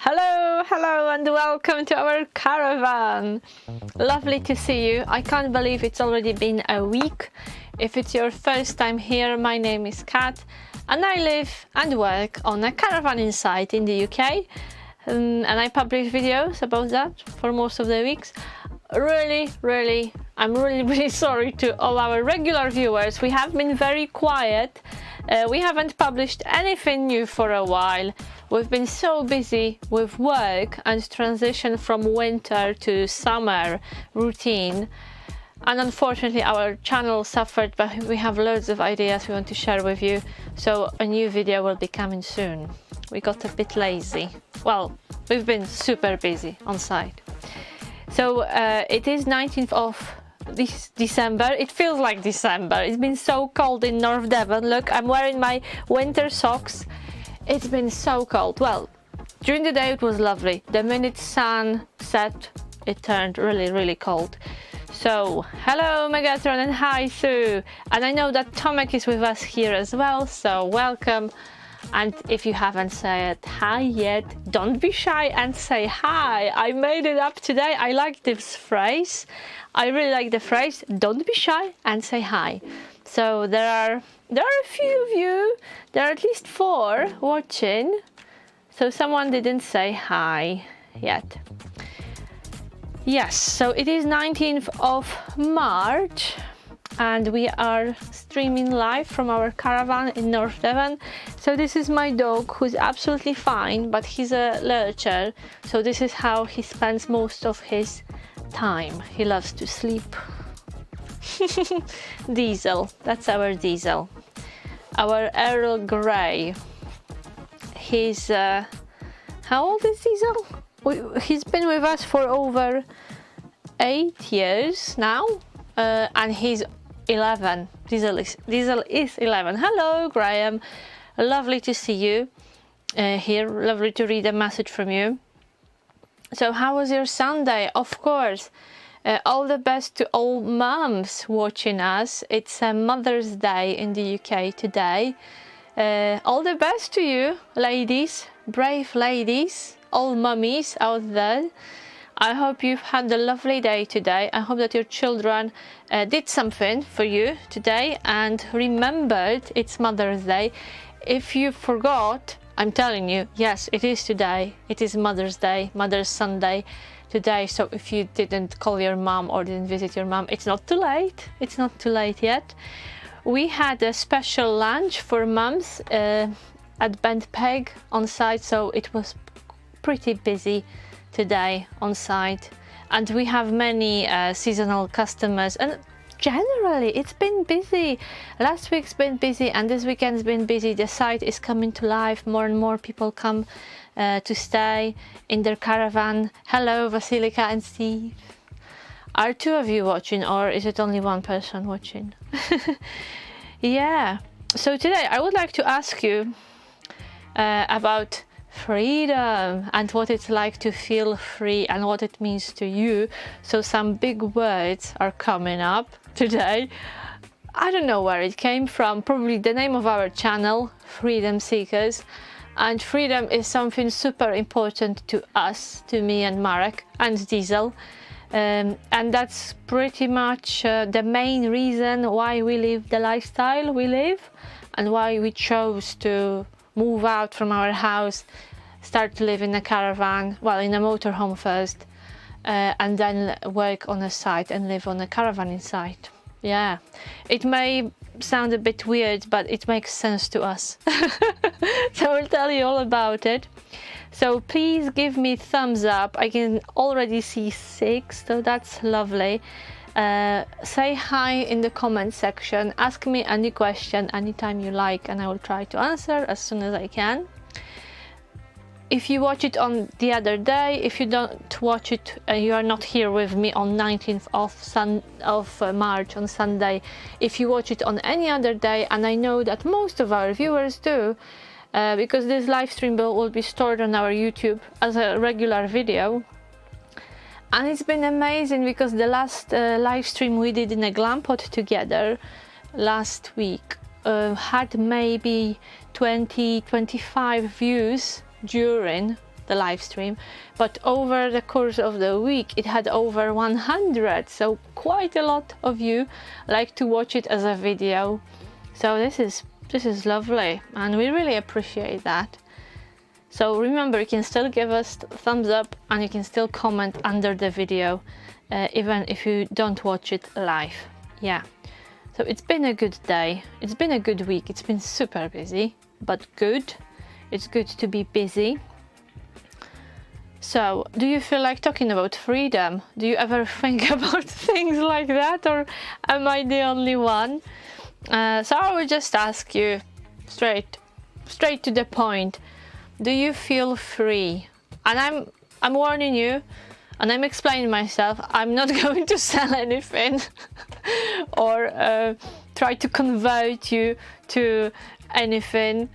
Hello and welcome to our caravan. Lovely to see you. I can't believe it's already been a week. If it's your first time here, my name is Kat and I live and work on a caravanning site in the UK, and I publish videos about that for most of the weeks. I'm really sorry to all our regular viewers. We have been very quiet. We haven't published anything new for a while. We've been so busy with work and transition from winter to summer routine, and unfortunately our channel suffered, but we have loads of ideas we want to share with you, so a new video will be coming soon. We got a bit lazy. Well, we've been super busy on site. So it is 19th of this December. It feels like December. It's been so cold in North Devon. Look, I'm wearing my winter socks. It's been so cold. Well, during the day it was lovely. The minute sun set, it turned really cold. So hello Megatron and hi Sue, and I know that Tomek is with us here as well, so welcome. And if you haven't said hi yet, don't be shy and say hi. I made it up today. I like this phrase. I really like the phrase, don't be shy and say hi. So there are a few of you, there are at least 4 watching, so someone didn't say hi yet. Yes, so it is 19th of March and we are streaming live from our caravan in North Devon. So this is my dog, who's absolutely fine, but he's a lurcher, so this is how he spends most of his time. He loves to sleep. Diesel, that's our Diesel, our Earl Grey. He's how old is Diesel? He's been with us for over 8 years now, and he's 11. Diesel is 11. Hello Graham, lovely to see you here, lovely to read a message from you. So how was your Sunday? Of course, all the best to all mums watching us. It's Mother's Day in the UK today. All the best to you ladies, brave ladies, all mummies out there. I hope you've had a lovely day today. I hope that your children did something for you today and remembered it's Mother's Day. If you forgot, I'm telling you, yes, it is today. It is Mother's Day, Mother's Sunday today. So if you didn't call your mom or didn't visit your mom, it's not too late. It's not too late yet. We had a special lunch for mums at Bent Peg on site, so it was pretty busy today on site, and we have many seasonal customers, and generally it's been busy. Last week's been busy and this weekend's been busy. The site is coming to life. More and more people come to stay in their caravan. Hello Vasilika and Steve. Are 2 of you watching, or is it only 1 person watching? Yeah, so today I would like to ask you about freedom and what it's like to feel free and what it means to you. So some big words are coming up today. I don't know where it came from, probably the name of our channel, Freedom Seekers, and freedom is something super important to us, to me and Marek and Diesel, and that's pretty much the main reason why we live the lifestyle we live and why we chose to move out from our house, start to live in a caravan, well, in a motorhome first, and then work on a site and live on a caravanning site. Yeah, it may sound a bit weird, but it makes sense to us. So I'll tell you all about it. So please give me thumbs up. I can already see 6, so that's lovely. Say hi in the comment section, ask me any question anytime you like, and I will try to answer as soon as I can. If you watch it on the other day, if you don't watch it, you are not here with me on 19th of March on Sunday, if you watch it on any other day, and I know that most of our viewers do, because this live stream will be stored on our YouTube as a regular video. And it's been amazing because the last live stream we did in a glam pod together last week had maybe 20-25 views during the live stream, but over the course of the week it had over 100, so quite a lot of you like to watch it as a video. So this is lovely, and we really appreciate that. So remember, you can still give us thumbs up, and you can still comment under the video, even if you don't watch it live. Yeah, so it's been a good day, it's been a good week, it's been super busy, but good. It's good to be busy. So, do you feel like talking about freedom? Do you ever think about things like that, or am I the only one? So I will just ask you straight to the point. Do you feel free? And I'm warning you, and I'm explaining myself. I'm not going to sell anything or try to convert you to anything.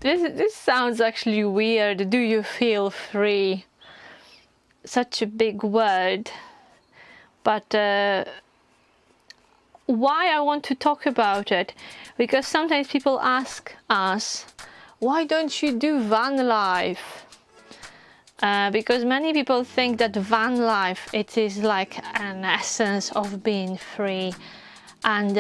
This sounds actually weird. Do you feel free? Such a big word. But why I want to talk about it? Because sometimes people ask us, why don't you do van life? Because many people think that van life, it is like an essence of being free. And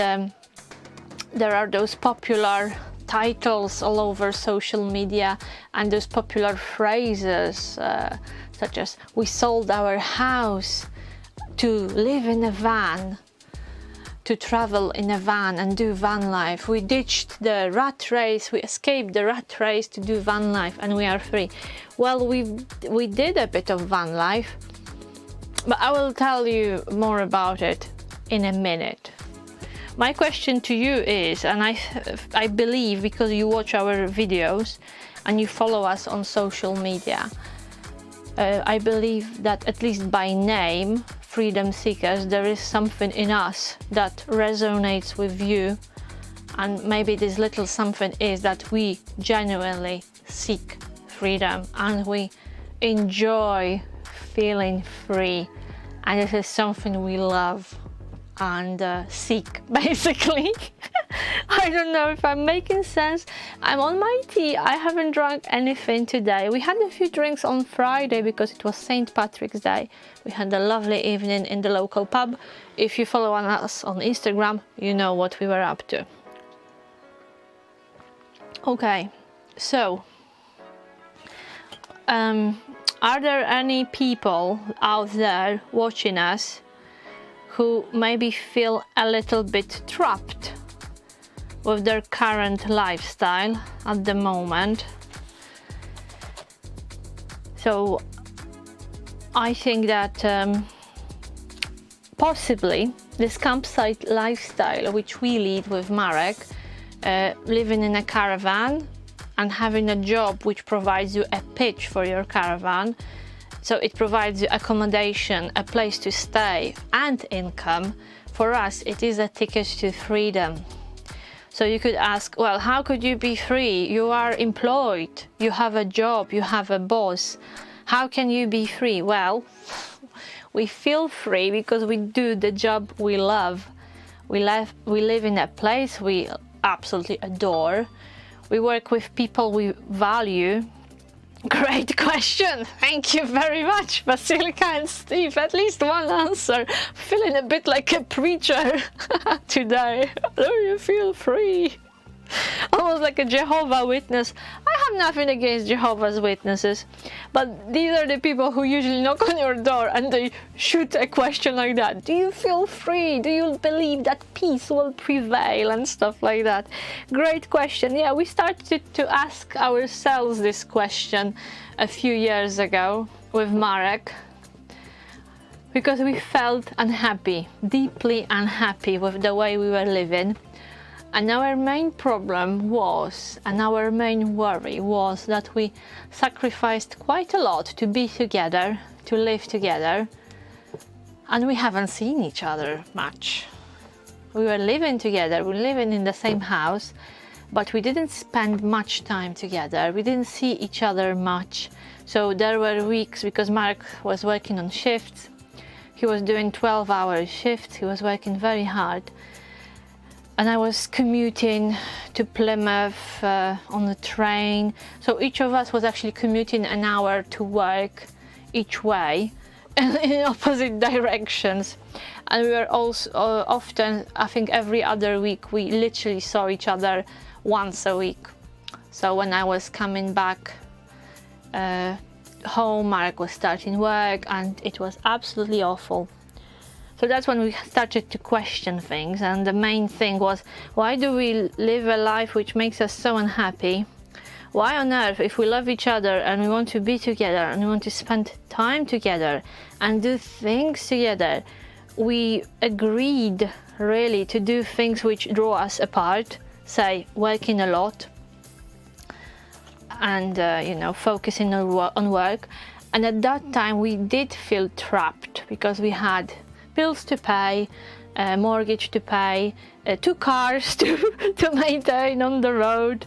there are those popular titles all over social media, and those popular phrases such as we sold our house to live in a van, to travel in a van and do van life. We ditched the rat race, we escaped the rat race to do van life, and we are free. Well, we did a bit of van life, but I will tell you more about it in a minute. My question to you is, and I believe because you watch our videos and you follow us on social media, I believe that at least by name, Freedom Seekers, there is something in us that resonates with you, and maybe this little something is that we genuinely seek freedom and we enjoy feeling free, and this is something we love and seek, basically. I don't know if I'm making sense. I'm on my tea. I haven't drunk anything today. We had a few drinks on Friday because it was St. Patrick's Day. We had a lovely evening in the local pub. If you follow us on Instagram, you know what we were up to. Okay, so are there any people out there watching us who maybe feel a little bit trapped with their current lifestyle at the moment? So I think that possibly this campsite lifestyle which we lead with Marek, living in a caravan and having a job which provides you a pitch for your caravan, so it provides you accommodation, a place to stay and income. For us, it is a ticket to freedom. So you could ask, well, how could you be free? You are employed, you have a job, you have a boss. How can you be free? Well, we feel free because we do the job we love. We live in a place we absolutely adore. We work with people we value. Great question. Thank you very much, Vasilika and Steve. At least one answer. Feeling a bit like a preacher today. Do you feel free? Almost like a Jehovah's Witness. I have nothing against Jehovah's Witnesses, but these are the people who usually knock on your door and they shoot a question like that. Do you feel free? Do you believe that peace will prevail and stuff like that? Great question. Yeah, we started to ask ourselves this question a few years ago with Marek, because we felt unhappy, deeply unhappy with the way we were living. And our main problem was, and our main worry was, that we sacrificed quite a lot to be together, to live together, and we haven't seen each other much. We were living together, we were living in the same house, but we didn't spend much time together. We didn't see each other much. So there were weeks, because Marek was working on shifts, he was doing 12-hour shifts, he was working very hard. and I was commuting to Plymouth on the train. So each of us was actually commuting an hour to work each way in opposite directions. And we were also often, I think every other week, we literally saw each other once a week. So when I was coming back home, Mark was starting work, and it was absolutely awful. So that's when we started to question things, and the main thing was, why do we live a life which makes us so unhappy? Why on earth, if we love each other and we want to be together and we want to spend time together and do things together, we agreed really to do things which draw us apart, say working a lot and you know, focusing on work. And at that time we did feel trapped because we had bills to pay, mortgage to pay, 2 cars to maintain on the road,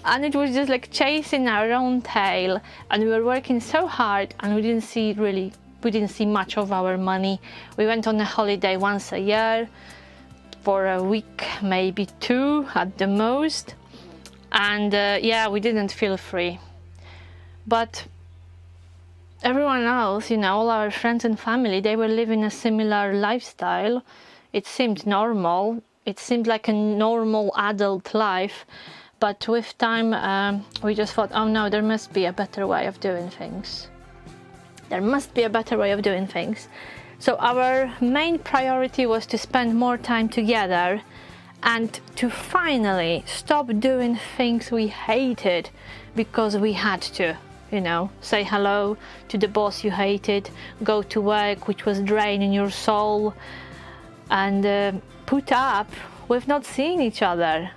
and it was just like chasing our own tail, and we were working so hard, and we didn't see much of our money. We went on a holiday once a year for a week, maybe 2 at the most, and yeah, we didn't feel free. But everyone else, you know, all our friends and family, they were living a similar lifestyle. It seemed normal. It seemed like a normal adult life. But with time, we just thought, oh no, there must be a better way of doing things. There must be a better way of doing things. So our main priority was to spend more time together and to finally stop doing things we hated because we had to. You know, say hello to the boss you hated, go to work which was draining your soul, and put up with not seeing each other.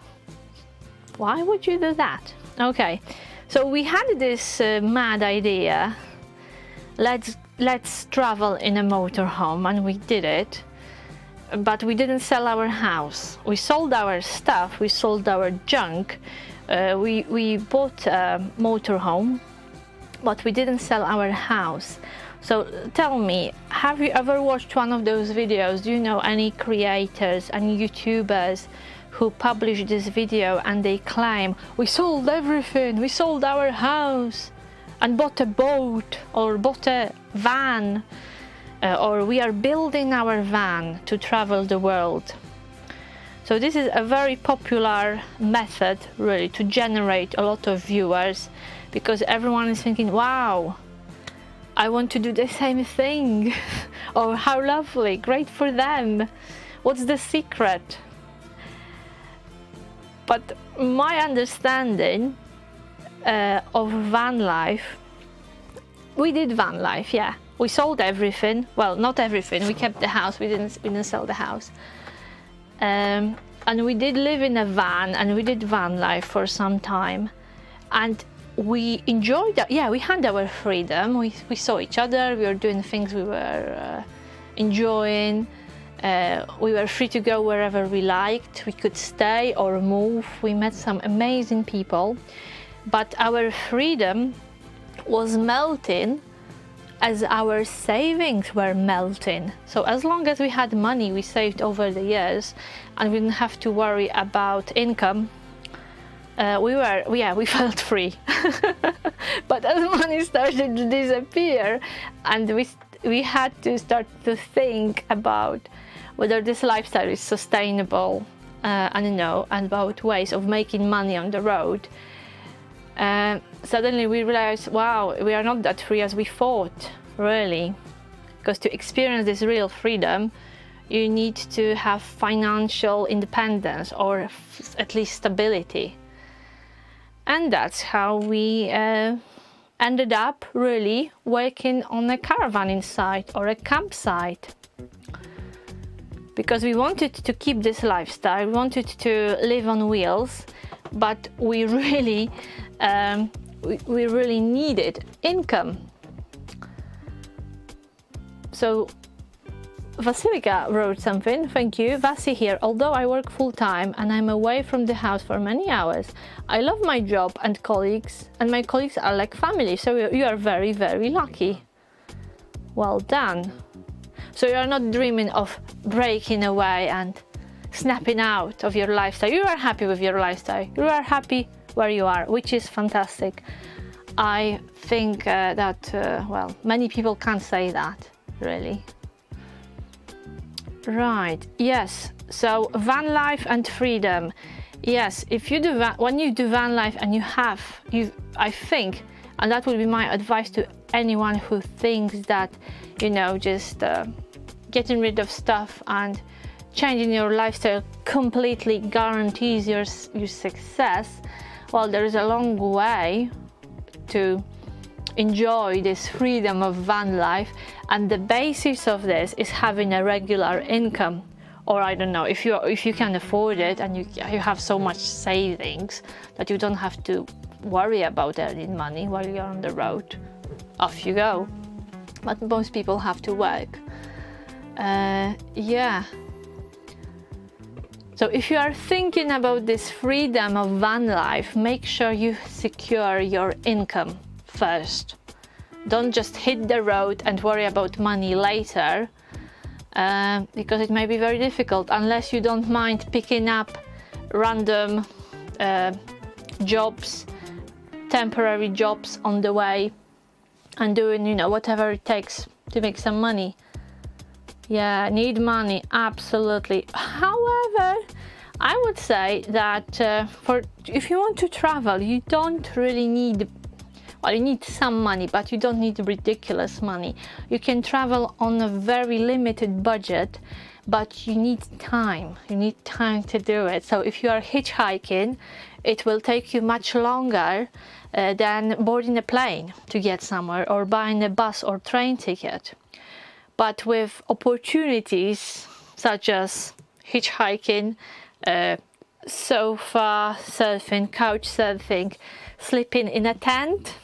Why would you do that? Okay, so we had this mad idea, let's travel in a motorhome, and we did it. But we didn't sell our house. We sold our stuff, we sold our junk. We bought a motorhome, but we didn't sell our house. So tell me, have you ever watched one of those videos? Do you know any creators, any YouTubers who publish this video and they claim, we sold everything, we sold our house and bought a boat or bought a van, or we are building our van to travel the world? So this is a very popular method really to generate a lot of viewers, because everyone is thinking, wow, I want to do the same thing. Oh, how lovely, great for them. What's the secret? But my understanding of van life, we did van life, yeah. We sold everything. Well, not everything, we kept the house, we didn't sell the house. And we did live in a van, and we did van life for some time. And we enjoyed that. Yeah, we had our freedom. We saw each other. We were doing things we were enjoying. We were free to go wherever we liked. We could stay or move. We met some amazing people. But our freedom was melting as our savings were melting. So as long as we had money we saved over the years, and we didn't have to worry about income, we felt free. But as money started to disappear, and we had to start to think about whether this lifestyle is sustainable, and about ways of making money on the road, suddenly we realized, wow, we are not that free as we thought, really. Because to experience this real freedom, you need to have financial independence, or at least stability. And that's how we ended up really working on a caravanning site or a campsite. Because we wanted to keep this lifestyle, we wanted to live on wheels, but we really needed income. So Vasilika wrote something, thank you. Vasi here, although I work full-time and I'm away from the house for many hours, I love my job and colleagues, and my colleagues are like family, so you are very, very lucky. Well done. So you are not dreaming of breaking away and snapping out of your lifestyle. You are happy with your lifestyle. You are happy where you are, which is fantastic. I think that, well, many people can't say that, really. Right, yes, so van life and freedom. Yes, if you do when you do van life and I think, and that would be my advice to anyone who thinks that, you know, just getting rid of stuff and changing your lifestyle completely guarantees your success. Well, there is a long way to enjoy this freedom of van life, and the basis of this is having a regular income. Or I don't know, if you can afford it and you have so much savings that you don't have to worry about earning money while you're on the road, off you go. But most people have to work. Yeah. So if you are thinking about this freedom of van life, make sure you secure your income first. Don't just hit the road and worry about money later, because it may be very difficult unless you don't mind picking up random jobs, temporary jobs on the way, and doing, you know, whatever it takes to make some money. Yeah, need money, absolutely. However, I would say that if you want to travel, you don't really need, well, you need some money, but you don't need ridiculous money. You can travel on a very limited budget, but you need time. You need time to do it. So if you are hitchhiking, it will take you much longer than boarding a plane to get somewhere or buying a bus or train ticket. But with opportunities such as hitchhiking, sofa surfing, couch surfing, sleeping in a tent,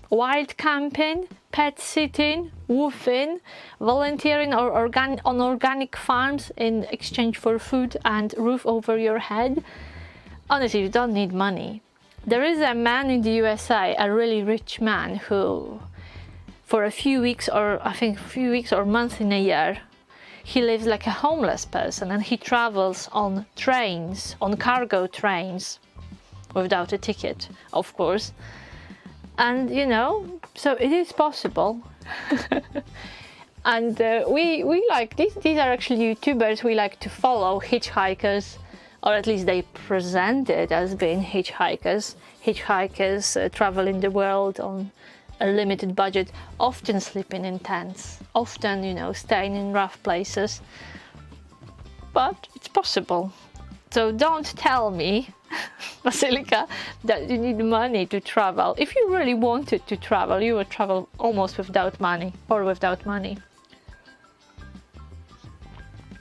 wild camping, pet sitting, woofing, volunteering or on organic farms in exchange for food and roof over your head, honestly, you don't need money. There is a man in the USA, a really rich man, who for a few weeks, or I think a few weeks or months in a year, he lives like a homeless person, and he travels on trains, on cargo trains, without a ticket, of course. And you know, so it is possible. And we like these are actually YouTubers we like to follow, hitchhikers, or at least they present it as being hitchhikers. Hitchhikers traveling the world on a limited budget, often sleeping in tents, often, you know, staying in rough places. But it's possible. So don't tell me, Basilica, that you need money to travel. If you really wanted to travel, you would travel almost without money, or without money.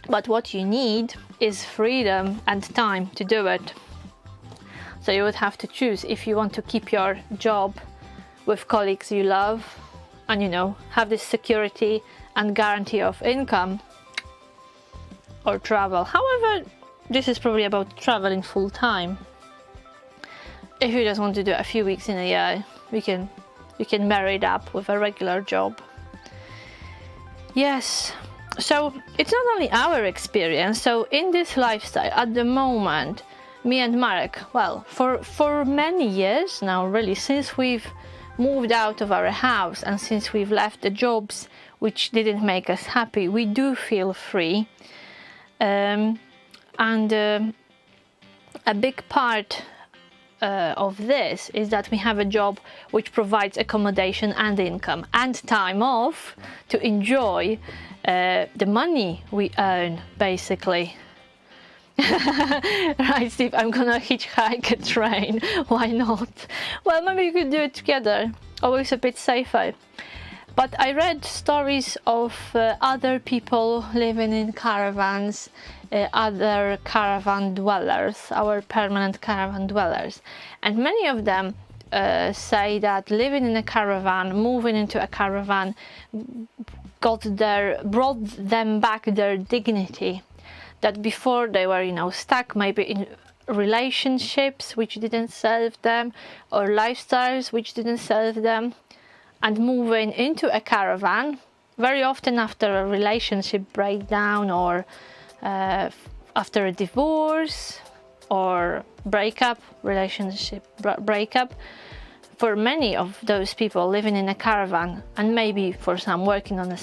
But what you need is freedom and time to do it. So you would have to choose if you want to keep your job with colleagues you love and, you know, have this security and guarantee of income, or travel. However, this is probably about traveling full time. If you just want to do a few weeks in a year, you can marry it up with a regular job. Yes, so it's not only our experience. So in this lifestyle at the moment, me and Marek, well, for many years now, really, since we've moved out of our house and since we've left the jobs which didn't make us happy, we do feel free. And a big part of this is that we have a job which provides accommodation and income and time off to enjoy the money we earn, basically. Right, Steve, I'm gonna hitchhike a train. Why not? Well, maybe you could do it together. Always a bit safer. But I read stories of other people living in caravans, other caravan dwellers, our permanent caravan dwellers. And many of them say that living in a caravan, moving into a caravan, brought them back their dignity. That before they were, you know, stuck maybe in relationships which didn't serve them, or lifestyles which didn't serve them, and moving into a caravan, very often after a relationship breakdown or after a divorce or relationship breakup. For many of those people living in a caravan, and maybe for some working on a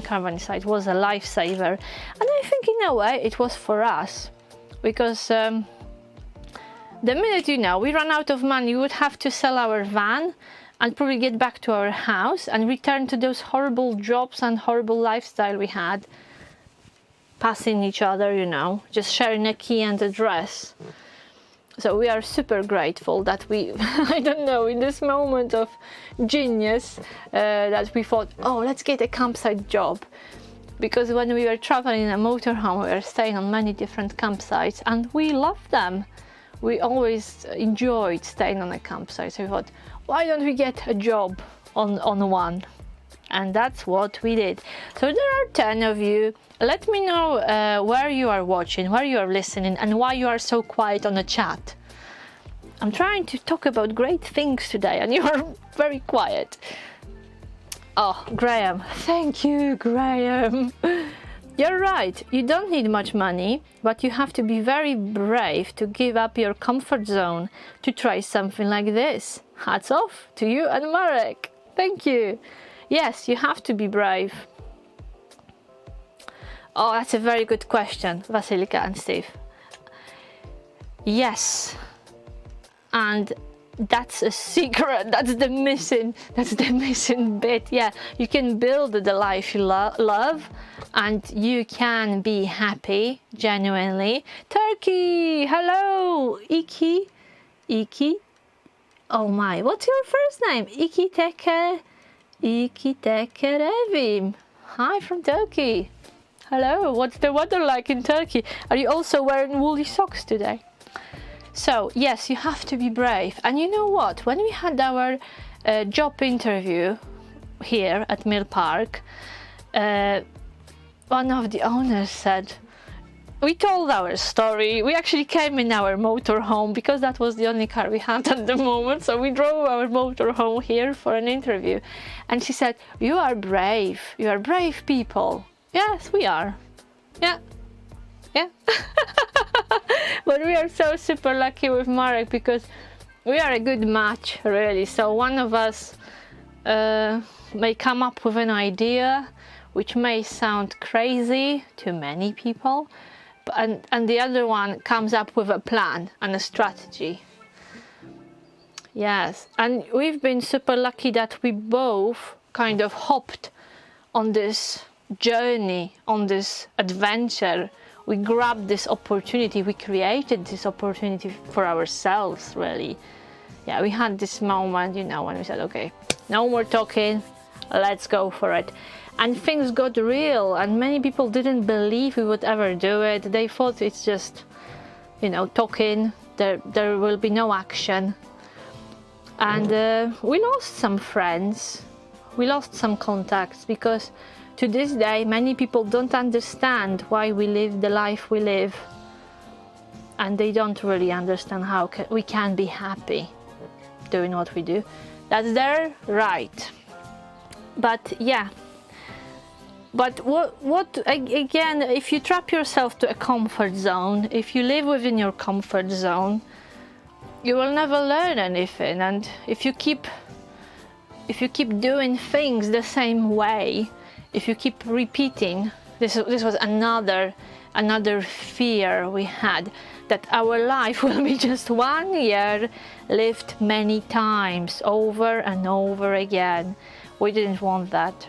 caravan site, was a lifesaver. And I think in a way it was for us, because the minute, you know, we run out of money, we would have to sell our van and probably get back to our house and return to those horrible jobs and horrible lifestyle we had, passing each other, you know, just sharing a key and address. So we are super grateful that we, I don't know, in this moment of genius, that we thought, oh, let's get a campsite job. Because when we were traveling in a motorhome, we were staying on many different campsites and we loved them. We always enjoyed staying on a campsite. So we thought, why don't we get a job on one? And that's what we did. So there are 10 of you. Let me know where you are watching, where you are listening, and why you are so quiet on the chat. I'm trying to talk about great things today and you are very quiet. Oh, Graham. Thank you, Graham. You're right. You don't need much money, but you have to be very brave to give up your comfort zone to try something like this. Hats off to you and Marek. Thank you. Yes, you have to be brave. Oh, that's a very good question, Vasilika and Steve. Yes, and that's a secret. That's the missing bit. Yeah, you can build the life you love, and you can be happy genuinely. Turkey, hello, Iki. Oh my, what's your first name? Ikitekerevim. Hi from Turkey. Hello, what's the weather like in Turkey? Are you also wearing woolly socks today? So, yes, you have to be brave. And you know what? When we had our job interview here at Mill Park, one of the owners said, we told our story. We actually came in our motorhome because that was the only car we had at the moment. So we drove our motorhome here for an interview. And she said, you are brave. You are brave people. Yes, we are. Yeah. But we are so super lucky with Marek because we are a good match, really. So one of us may come up with an idea which may sound crazy to many people, and the other one comes up with a plan and a strategy. Yes, and we've been super lucky that we both kind of hopped on this journey, on this adventure. We grabbed this opportunity, we created this opportunity for ourselves, really. Yeah, we had this moment, you know, when we said, okay, no more talking, let's go for it. And things got real, and many people didn't believe we would ever do it. They thought it's just, you know, talking, there will be no action. And we lost some friends, we lost some contacts, because to this day, many people don't understand why we live the life we live, and they don't really understand how we can be happy doing what we do. That's their right. But yeah, but what again, if you trap yourself to a comfort zone, if you live within your comfort zone, you will never learn anything. And if you keep doing things the same way, if you keep repeating, this was another fear we had, that our life will be just 1 year lived many times over and over again. We didn't want that.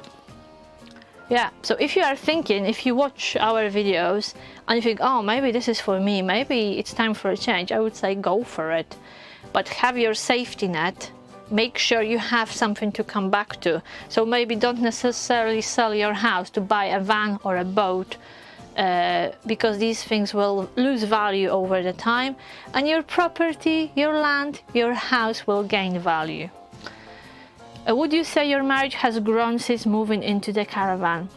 Yeah, so if you are thinking, if you watch our videos and you think, oh, maybe this is for me, maybe it's time for a change, I would say go for it. But have your safety net. Make sure you have something to come back to. So maybe don't necessarily sell your house to buy a van or a boat, because these things will lose value over the time, and your property, your land, your house will gain value. Would you say your marriage has grown since moving into the caravan?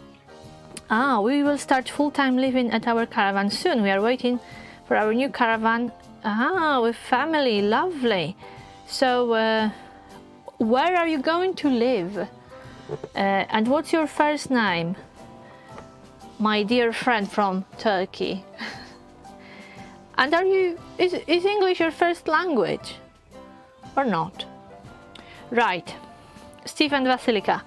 We will start full-time living at our caravan soon. We are waiting for our new caravan. With family, lovely. So where are you going to live? And what's your first name? My dear friend from Turkey. And is English your first language or not? Right, Steve and Vasilika.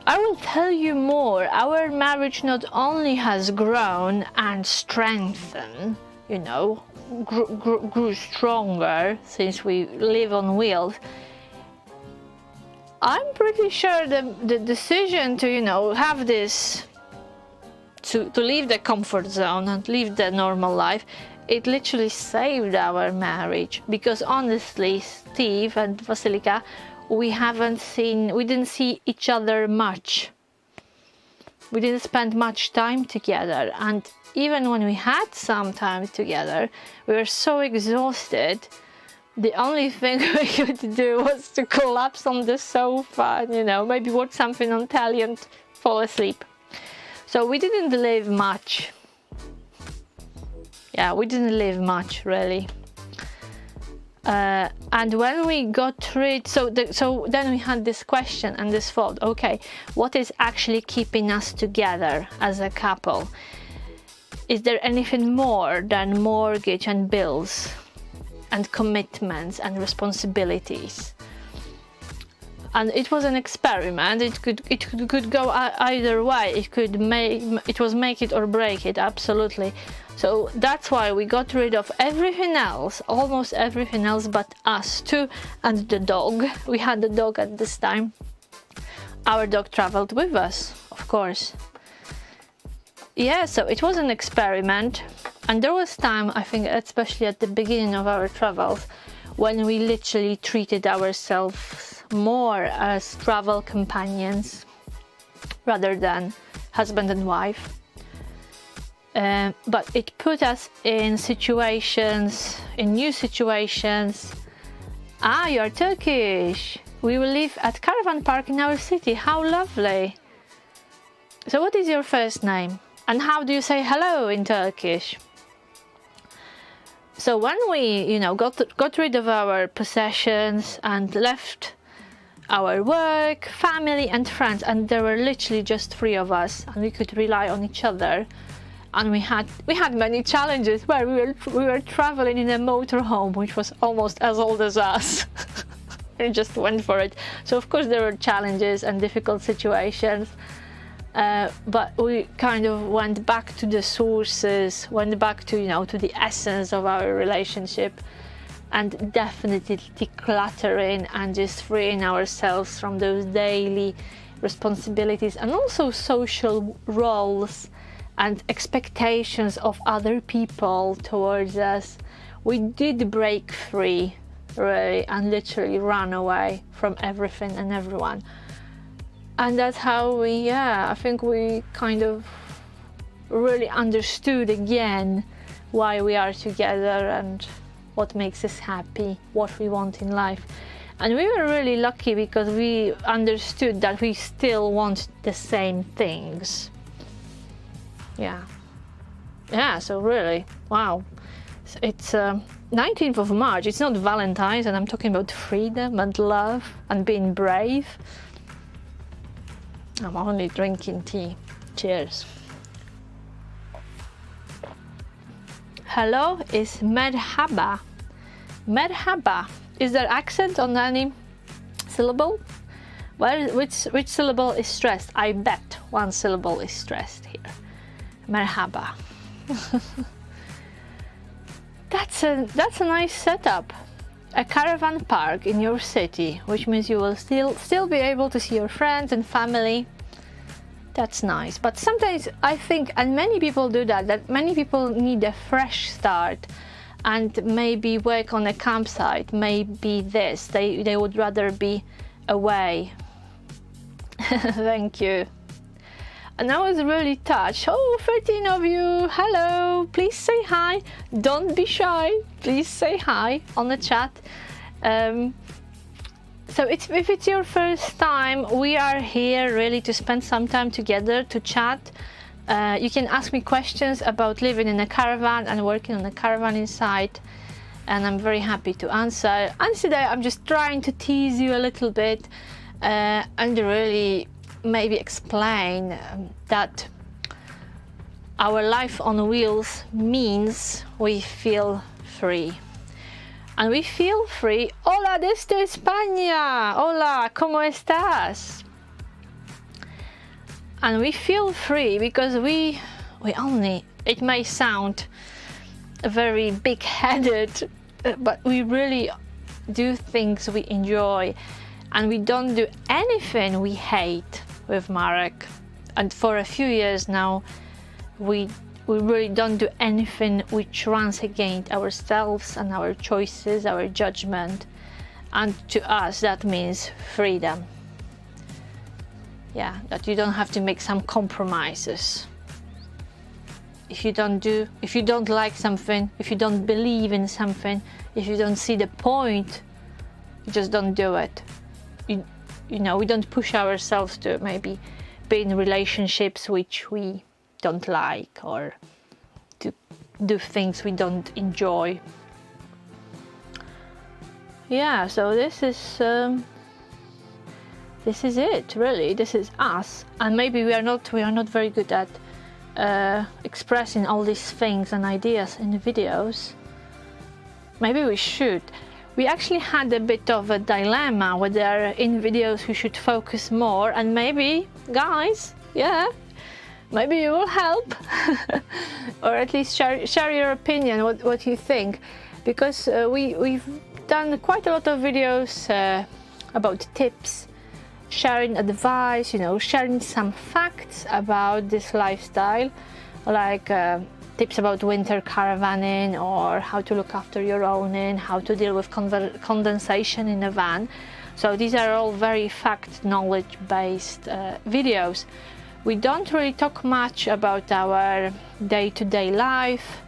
I will tell you more. Our marriage not only has grown and strengthened, you know, grew stronger since we live on wheels. I'm pretty sure the decision to, you know, have this, to leave the comfort zone and live the normal life, it literally saved our marriage. Because honestly, Steve and Vasilika, we didn't see each other much. We didn't spend much time together, and even when we had some time together, we were so exhausted. The only thing we could do was to collapse on the sofa and, you know, maybe watch something on telly and fall asleep. So we didn't live much. Yeah, we didn't live much, really. And when we got rid, so then we had this question and this thought, okay, what is actually keeping us together as a couple? Is there anything more than mortgage and bills and commitments and responsibilities? And it was an experiment. It could go either way. It was make it or break it, absolutely. So that's why we got rid of everything else, almost everything else but us two and the dog. We had the dog at this time. Our dog traveled with us, of course. Yeah, so it was an experiment. And there was time, I think, especially at the beginning of our travels, when we literally treated ourselves more as travel companions rather than husband and wife. But it put us in new situations. Ah, you're Turkish. We will live at caravan park in our city. How lovely. So what is your first name? And how do you say hello in Turkish? So when we, you know, got rid of our possessions and left our work, family and friends, and there were literally just 3 of us, and we could rely on each other. And we had many challenges where we were traveling in a motorhome which was almost as old as us. We just went for it. So of course there were challenges and difficult situations, but we kind of went back to the sources, went back to, you know, to the essence of our relationship, and definitely decluttering and just freeing ourselves from those daily responsibilities and also social roles and expectations of other people towards us. We did break free, really, and literally run away from everything and everyone. And that's how I think we kind of really understood again why we are together and what makes us happy, what we want in life. And we were really lucky because we understood that we still want the same things. Yeah, so really, wow. It's 19th of March, it's not Valentine's, and I'm talking about freedom and love and being brave. I'm only drinking tea. Cheers. Hello is merhaba. Merhaba. Is there accent on any syllable? Which syllable is stressed? I bet one syllable is stressed here. Merhaba. That's a nice setup. A caravan park in your city, which means you will still be able to see your friends and family. That's nice. But sometimes I think, and many people do that many people need a fresh start and maybe work on a campsite, maybe this. They would rather be away. Thank you. And I was really touched. Oh, 13 of you, hello, please say hi. Don't be shy, please say hi on the chat. So if it's your first time, we are here really to spend some time together to chat. You can ask me questions about living in a caravan and working on a caravan inside, and I'm very happy to answer. And today I'm just trying to tease you a little bit and really maybe explain that our life on wheels means we feel free. And we feel free. Hola desde España. Hola, ¿cómo estás? And we feel free because we only, it may sound very big-headed, but we really do things we enjoy, and we don't do anything we hate with Marek. And for a few years now, we really don't do anything which runs against ourselves and our choices, our judgment. And to us, that means freedom. Yeah, that you don't have to make some compromises. If you don't like something, if you don't believe in something, if you don't see the point, you just don't do it. You know, we don't push ourselves to maybe be in relationships which we don't like, or to do things we don't enjoy. Yeah, so this is it, really. This is us, and maybe we are not very good at expressing all these things and ideas in the videos. Maybe we should. We actually had a bit of a dilemma whether in videos we should focus more, and maybe, guys, yeah, maybe you will help or at least share your opinion, what you think, because we've done quite a lot of videos about tips, sharing advice, you know, sharing some facts about this lifestyle, like tips about winter caravanning, or how to look after your owning, how to deal with condensation in a van. So these are all very fact knowledge based videos. We don't really talk much about our day-to-day life.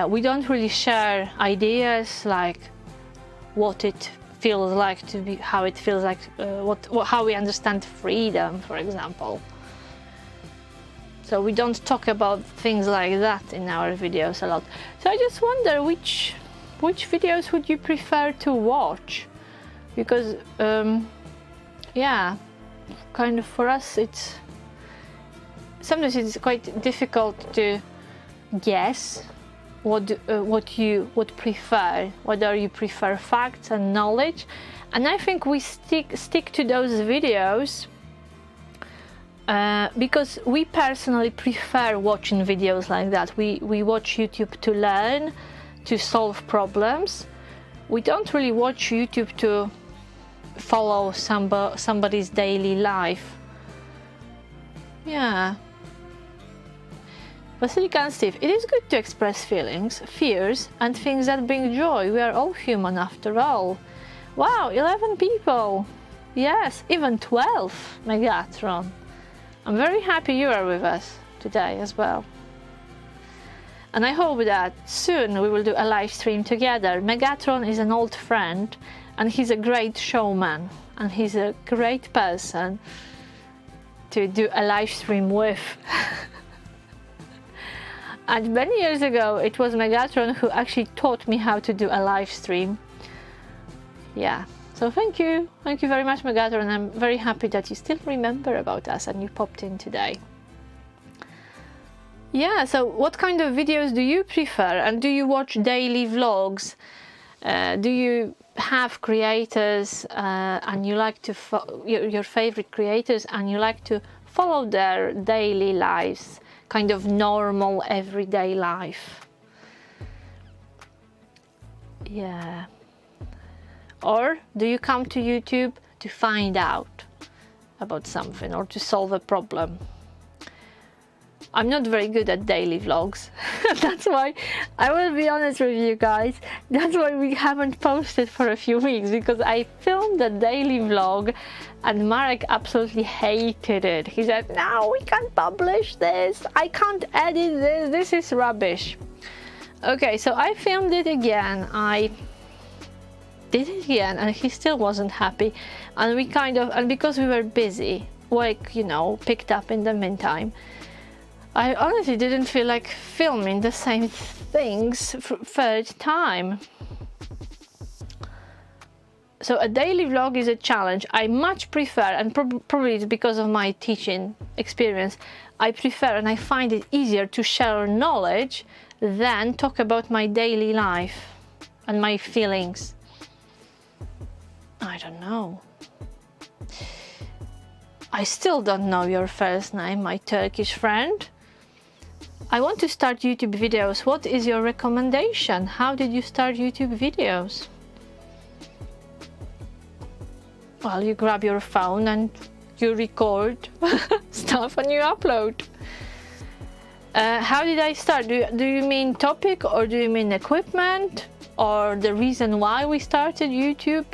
We don't really share ideas like what it feels like to be, how it feels like, how we understand freedom, for example. So we don't talk about things like that in our videos a lot. So I just wonder which videos would you prefer to watch? Because yeah, kind of for us sometimes it's quite difficult to guess what you would prefer, whether you prefer facts and knowledge. And I think we stick to those videos because we personally prefer watching videos like that. We watch YouTube to learn, to solve problems. We don't really watch YouTube to follow somebody's daily life. Yeah. Basilica and Steve, it is good to express feelings, fears, and things that bring joy. We are all human after all. Wow, 11 people. Yes, even 12, Megatron. I'm very happy you are with us today as well. And I hope that soon we will do a live stream together. Megatron is an old friend, and he's a great showman, and he's a great person to do a live stream with. And many years ago, it was Megatron who actually taught me how to do a live stream. Yeah, so thank you very much, Megatron. I'm very happy that you still remember about us and you popped in today. Yeah, so what kind of videos do you prefer, and do you watch daily vlogs? Do you have creators and you like to your favorite creators, and you like to follow their daily lives, kind of normal everyday life? Yeah. Or do you come to YouTube to find out about something or to solve a problem? I'm not very good at daily vlogs. That's why, I will be honest with you guys, that's why we haven't posted for a few weeks, because I filmed a daily vlog and Marek absolutely hated it. He said, no, we can't publish this, I can't edit this, this is rubbish. Okay, so I filmed it again, I did it again, and he still wasn't happy. And we and because we were busy, like, you know, picked up in the meantime, I honestly didn't feel like filming the same things for third time. So a daily vlog is a challenge. I much prefer, and probably it's because of my teaching experience, I prefer and I find it easier to share knowledge than talk about my daily life and my feelings. I don't know. I still don't know your first name, my Turkish friend. I want to start YouTube videos. What is your recommendation? How did you start YouTube videos? Well, you grab your phone and you record stuff and you upload. How did I start? Do you mean topic, or do you mean equipment, or the reason why we started YouTube?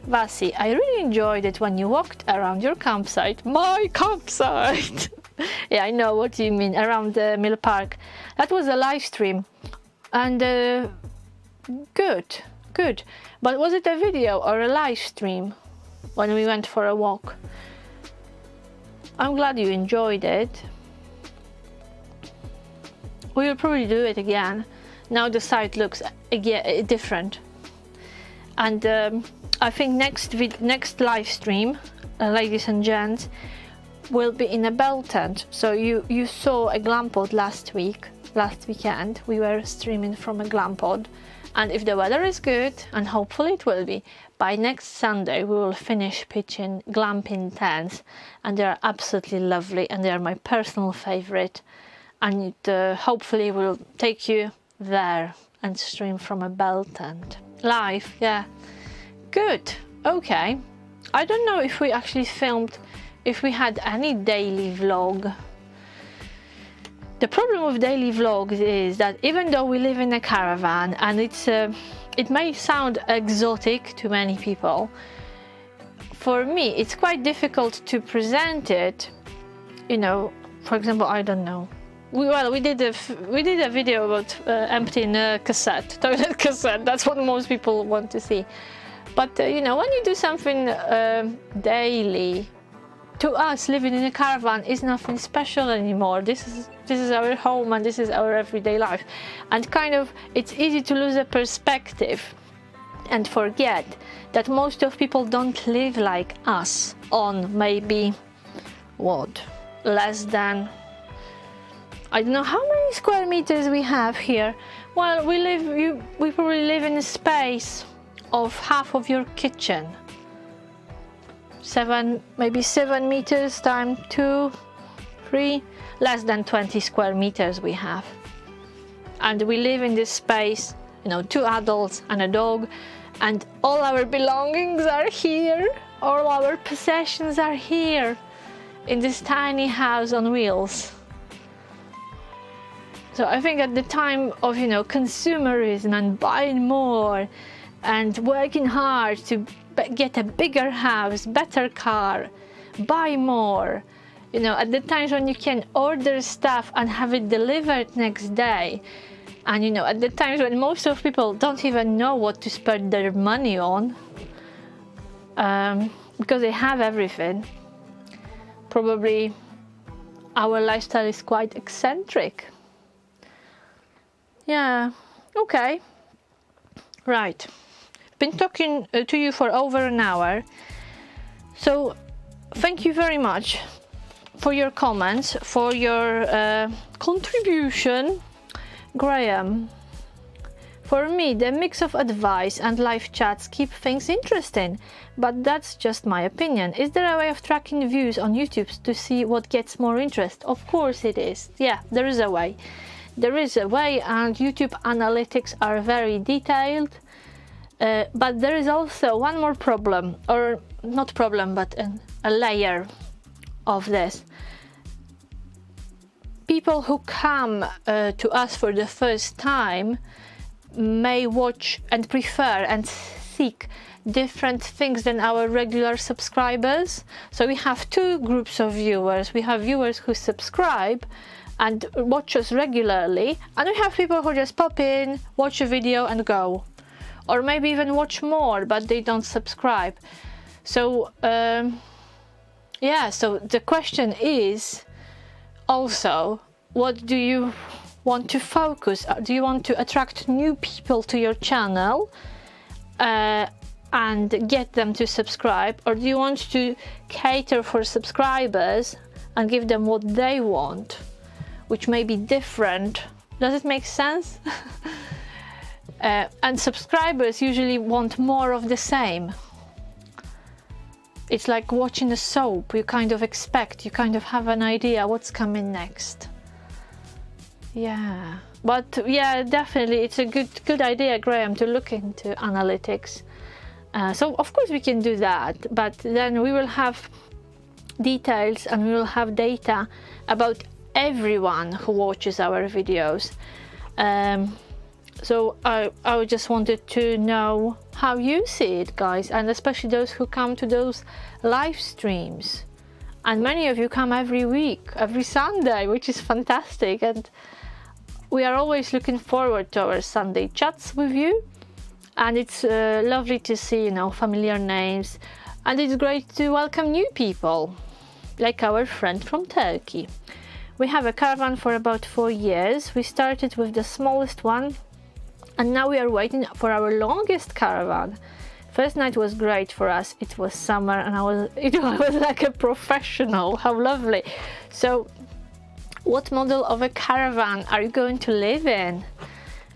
Vasi, I really enjoyed it when you walked around your campsite. My campsite! Yeah, I know what you mean, around the Mill Park. That was a live stream. And good. But was it a video or a live stream when we went for a walk? I'm glad you enjoyed it. We will probably do it again. Now the site looks different. And I think next live stream, ladies and gents, will be in a bell tent. So you saw a glam pod last weekend. We were streaming from a glam pod. And if the weather is good, and hopefully it will be, by next Sunday we will finish pitching glamping tents, and they are absolutely lovely and they are my personal favorite. And hopefully we'll take you there and stream from a bell tent. Live, yeah. Good, okay. I don't know if we actually filmed, if we had any daily vlog. The problem with daily vlogs is that even though we live in a caravan and it may sound exotic to many people, for me it's quite difficult to present it. You know, for example, I don't know. We did a video about emptying a toilet cassette. That's what most people want to see. But you know, when you do something daily, to us living in a caravan is nothing special anymore. This is our home and this is our everyday life, and kind of it's easy to lose a perspective and forget that most of people don't live like us on maybe what, less than, I don't know how many square meters we have here. Well, we probably live in a space of half of your kitchen. Maybe 7 meters times 2, 3, less than 20 square meters we have. And we live in this space, you know, 2 adults and a dog, and all our belongings are here, all our possessions are here, in this tiny house on wheels. So I think at the time of, you know, consumerism and buying more and working hard to get a bigger house, better car, buy more, you know, at the times when you can order stuff and have it delivered next day, and you know, at the times when most of people don't even know what to spend their money on, because they have everything. Probably our lifestyle is quite eccentric. Yeah, okay, right. Been talking to you for over an hour, so thank you very much for your comments, for your contribution, Graham. For me, the mix of advice and live chats keep things interesting, but that's just my opinion. Is there a way of tracking views on YouTube to see what gets more interest? Of course it is. Yeah, there is a way. There is a way, and YouTube analytics are very detailed. But there is also one more problem, or not problem, but a layer of this. People who come to us for the first time may watch and prefer and seek different things than our regular subscribers. So we have 2 groups of viewers. We have viewers who subscribe and watch us regularly, and we have people who just pop in, watch a video and go. Or maybe even watch more, but they don't subscribe. So, yeah, so the question is also, what do you want to focus? Do you want to attract new people to your channel? and get them to subscribe, or do you want to cater for subscribers and give them what they want, which may be different? Does it make sense? And subscribers usually want more of the same. It's like watching a soap. You kind of expect, you kind of have an idea what's coming next. Yeah, but yeah, definitely it's a good idea, Graham, to look into analytics. So of course we can do that, but then we will have details and we will have data about everyone who watches our videos. So I just wanted to know how you see it, guys, and especially those who come to those live streams. And many of you come every week, every Sunday, which is fantastic. And we are always looking forward to our Sunday chats with you. And it's lovely to see, you know, familiar names. And it's great to welcome new people, like our friend from Turkey. We have a caravan for about 4 years. We started with the smallest one, and now we are waiting for our longest caravan. First night was great for us. It was summer and I was like a professional. How lovely. So what model of a caravan are you going to live in?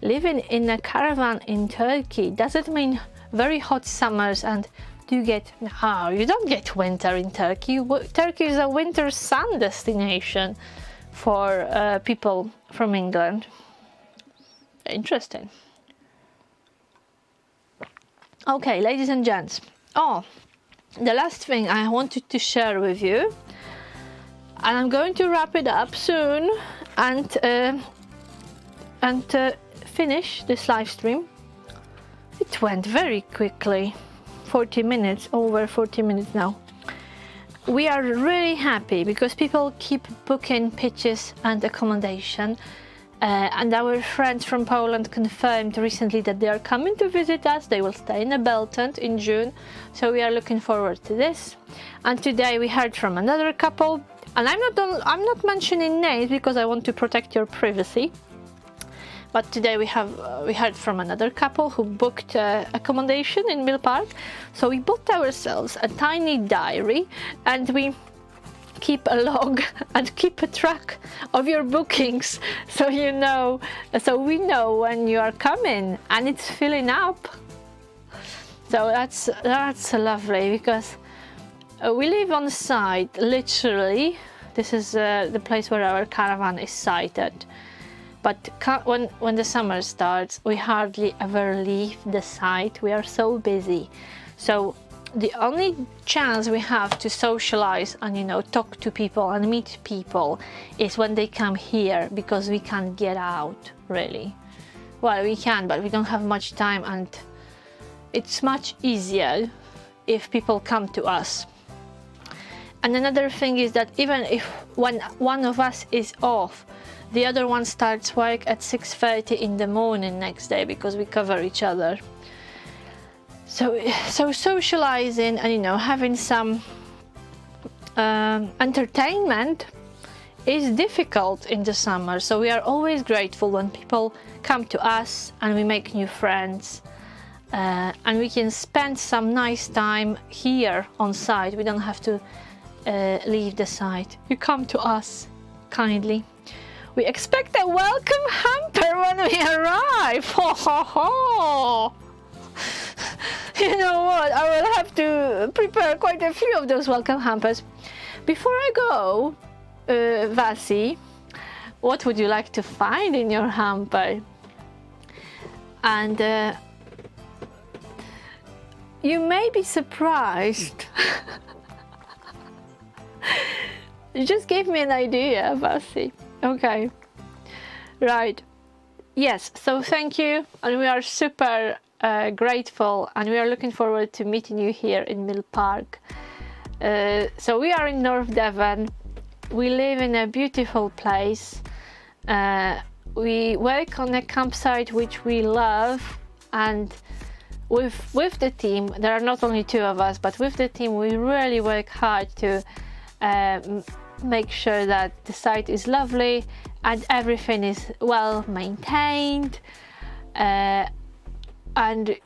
Living in a caravan in Turkey, does it mean very hot summers? And do you get, no, you don't get winter in Turkey. Turkey is a winter sun destination for people from England. Interesting. Okay, ladies and gents. Oh, the last thing I wanted to share with you, and I'm going to wrap it up soon and finish this live stream. It went very quickly, 40 minutes, over 40 minutes now. We are really happy because people keep booking pitches and accommodation. And our friends from Poland confirmed recently that they are coming to visit us. They will stay in a bell tent in June, so we are looking forward to this. And today we heard from another couple, and I'm not mentioning names because I want to protect your privacy. But today we heard from another couple who booked accommodation in Mill Park. So we bought ourselves a tiny diary, and we keep a log and keep a track of your bookings, so you know, so we know when you are coming, and it's filling up. So that's lovely, because we live on site, literally. This is the place where our caravan is sited. But when the summer starts, we hardly ever leave the site. We are so busy. So the only chance we have to socialize and, you know, talk to people and meet people is when they come here, because we can't get out, really. Well, we can, but we don't have much time, and it's much easier if people come to us. And another thing is that even if when one of us is off, the other one starts work at 6:30 in the morning next day, because we cover each other. So socializing and, you know, having some entertainment is difficult in the summer. So we are always grateful when people come to us and we make new friends, and we can spend some nice time here on site. We don't have to leave the site. You come to us kindly. We expect a welcome hamper when we arrive. Ho ho ho! You know what? I will have to prepare quite a few of those welcome hampers. Before I go, Vasi, what would you like to find in your hamper? And you may be surprised. You just gave me an idea, Vasi. Okay, right. Yes, so thank you, and we are super grateful, and we are looking forward to meeting you here in Mill Park. So we are in North Devon. We live in a beautiful place. We work on a campsite which we love, and with the team, there are not only 2 of us, but with the team we really work hard to make sure that the site is lovely and everything is well maintained, and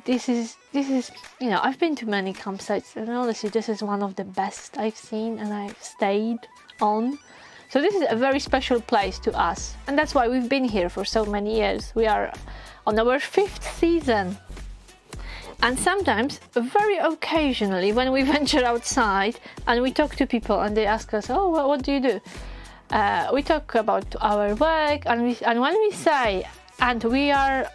this is, you know, I've been to many campsites, and honestly, this is one of the best I've seen and I've stayed on. So this is a very special place to us, and that's why we've been here for so many years. We are on our 5th season. And sometimes, very occasionally, when we venture outside and we talk to people and they ask us, oh, what do you do? We talk about our work, and when we say, and we are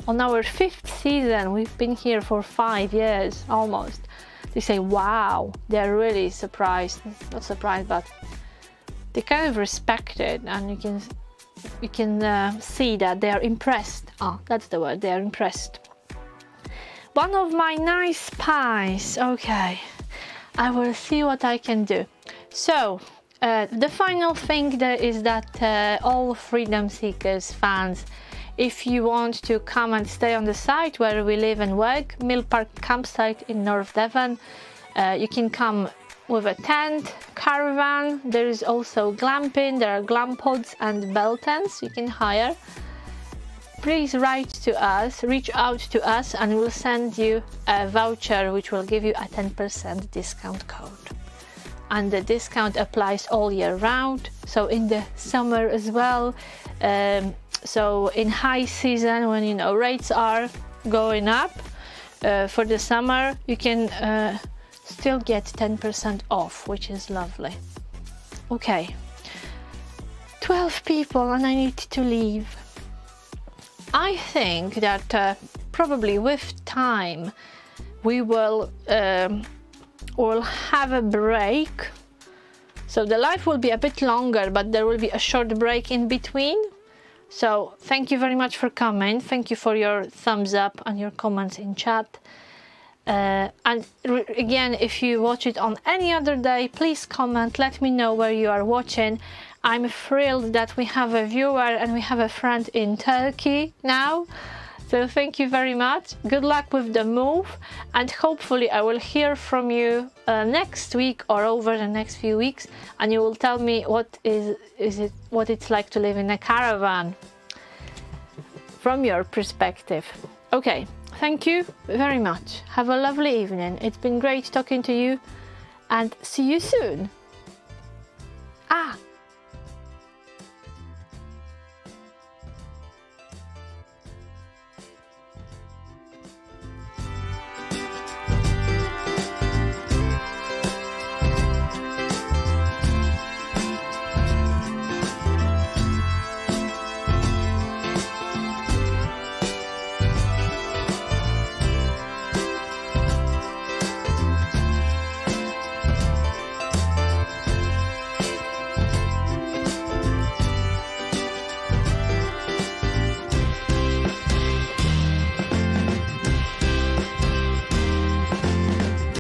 on our 5th season, we've been here for 5 years almost, they say, wow, they're really surprised. Not surprised, but they kind of respect it, and you can see that they are impressed. Oh, that's the word, they are impressed. One of my nice pies. Okay, I will see what I can do. So the final thing there is that all Freedom Seekers fans, if you want to come and stay on the site where we live and work, Mill Park campsite in North Devon, you can come with a tent, caravan. There is also glamping, there are glam pods and bell tents you can hire. Please reach out to us, and we'll send you a voucher which will give you a 10% discount code. And the discount applies all year round, so in the summer as well. So in high season, when you know rates are going up for the summer, you can still get 10% off, which is lovely. Okay, 12 people and I need to leave. I think that probably with time we will have a break. So the live will be a bit longer, but there will be a short break in between. So thank you very much for coming. Thank you for your thumbs up and your comments in chat. And again, if you watch it on any other day, please comment, let me know where you are watching. I'm thrilled that we have a viewer and we have a friend in Turkey now. So thank you very much. Good luck with the move, and hopefully I will hear from you next week or over the next few weeks, and you will tell me what it's like to live in a caravan from your perspective. Okay, thank you very much. Have a lovely evening. It's been great talking to you, and see you soon.